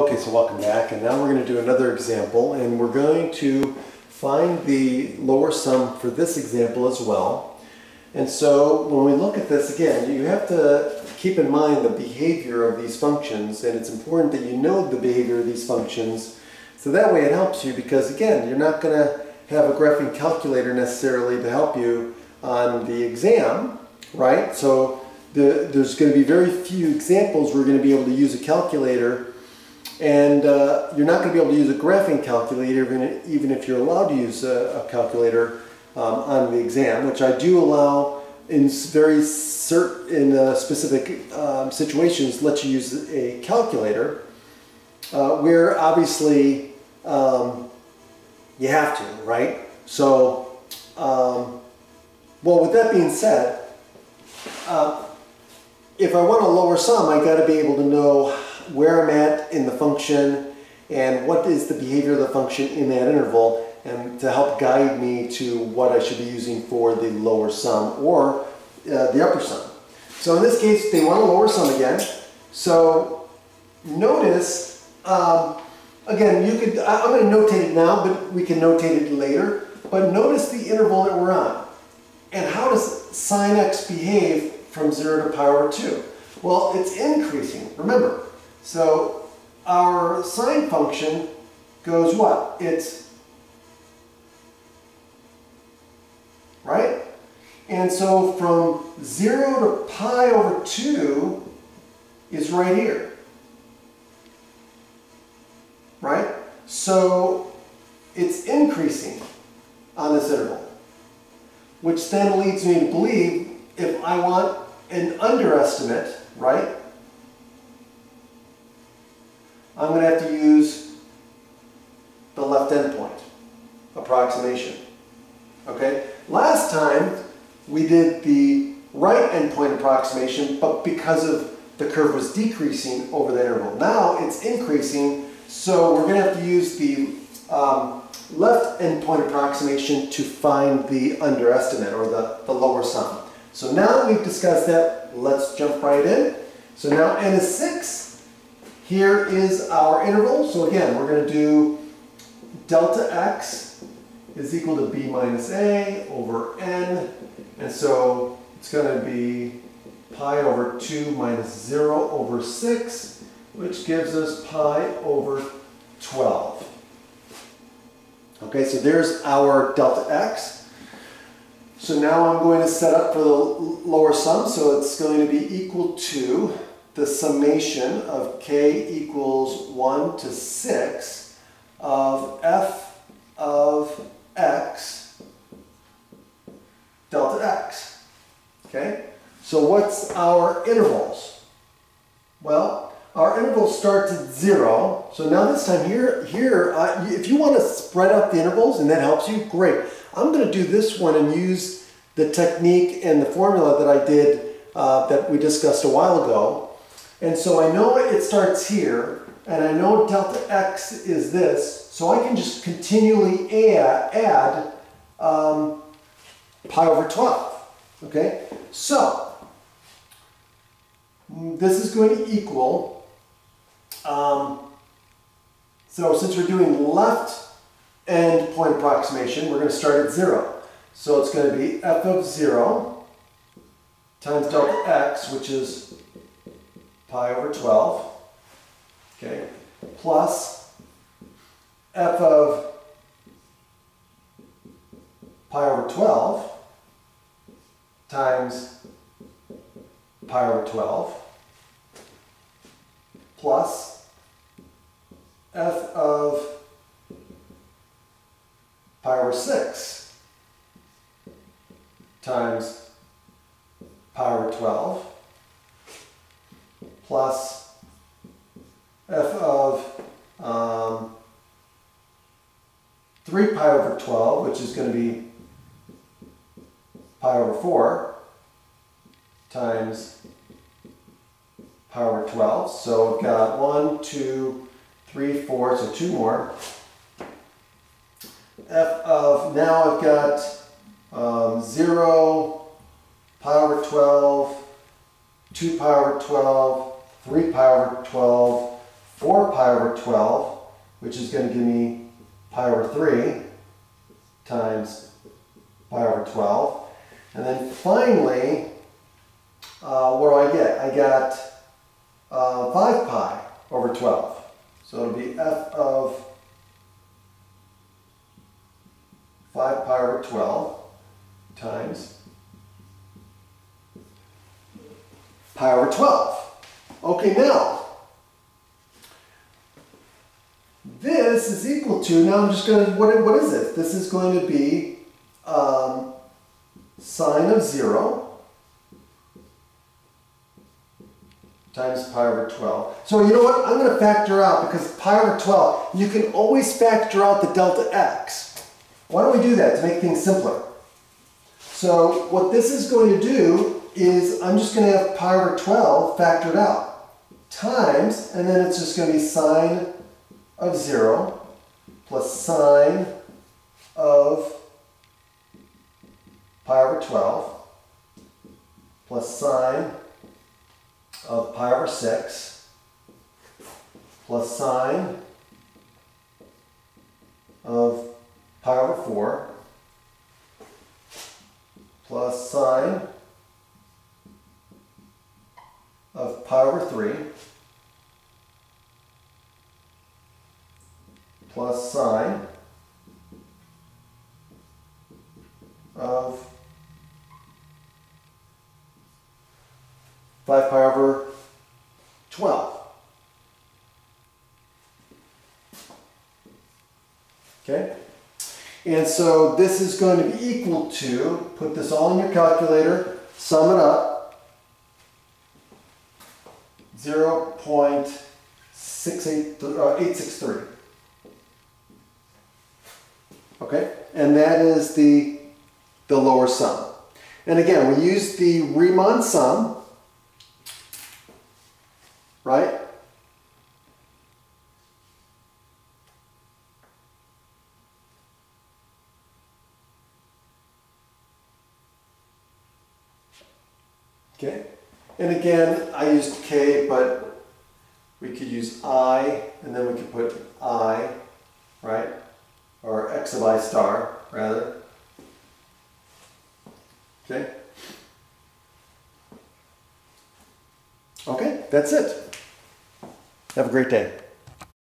Okay, so welcome back, and now we're going to do another example, and we're going to find the lower sum for this example as well. And so when we look at this again, you have to keep in mind the behavior of these functions, and it's important that you know the behavior of these functions, so that way it helps you, because again, you're not going to have a graphing calculator necessarily to help you on the exam, right? So there's going to be very few examples where you're going to be able to use a calculator. And you're not going to be able to use a graphing calculator even if you're allowed to use a calculator on the exam, which I do allow in very specific situations, let you use a calculator, where obviously you have to, right? So, well, with that being said, if I want a lower sum, I got to be able to know where I'm at in the function and what is the behavior of the function in that interval, and to help guide me to what I should be using for the lower sum or the upper sum. So in this case, they want a lower sum again. So notice, again, I'm going to notate it now, but we can notate it later. But notice the interval that we're on. And how does sine x behave from 0 to pi over 2? Well, it's increasing, remember. So our sine function goes what? It's, right? And so from 0 to pi over 2 is right here, right? So it's increasing on this interval, which then leads me to believe if I want an underestimate, right? I'm going to have to use the left endpoint approximation. Okay? Last time we did the right endpoint approximation, but because of the curve was decreasing over the interval. Now it's increasing, so we're going to have to use the left endpoint approximation to find the underestimate, or the lower sum. So now we've discussed that, let's jump right in. So now n is 6. Here is our interval. So again, we're going to do delta x is equal to b minus a over n. And so it's going to be pi over 2 minus 0 over 6, which gives us pi over 12. Okay, so there's our delta x. So now I'm going to set up for the lower sum. So it's going to be equal to the summation of k equals 1 to 6 of f of x delta x. Okay? So what's our intervals? Well, our interval starts at 0. So now this time here, if you want to spread out the intervals and that helps you, great. I'm going to do this one and use the technique and the formula that I did that we discussed a while ago. And so I know it starts here, and I know delta x is this, so I can just continually add pi over 12. Okay? So this is going to equal, so since we're doing left end point approximation, we're going to start at 0. So it's going to be f of 0 times delta x, which is pi over 12, okay, plus f of pi over 12 times pi over 12, plus f of pi over 6 times pi over 12, plus f of 3 pi over 12, which is going to be pi over 4, times pi over 12. So we've got 1, 2, 3, 4, so 2 more. F of, now I've got 0, pi over 12, 2 pi over 12, 3 pi over 12, 4 pi over 12, which is going to give me pi over 3 times pi over 12. And then finally, what do I get? I got 5 pi over 12. So it'll be f of 5 pi over 12 times pi over 12. Okay, now, this is equal to, now I'm just going to, what is this? This is going to be sine of 0 times pi over 12. So you know what? I'm going to factor out, because pi over 12, you can always factor out the delta x. Why don't we do that to make things simpler? So what this is going to do is I'm just going to have pi over 12 factored out times, and then it's just going to be sine of 0 plus sine of pi over 12 plus sine of pi over 6 plus sine of pi over 4 plus sine of pi over 3 plus sine of 5 pi over 12. Okay? And so this is going to be equal to, put this all in your calculator, sum it up, 0.863. Okay? And that is the lower sum. And again, we use the Riemann sum, right? Okay, and again, I used k, but we could use I, and then we could put I, right? Or x of I star, rather. Okay? Okay, that's it. Have a great day.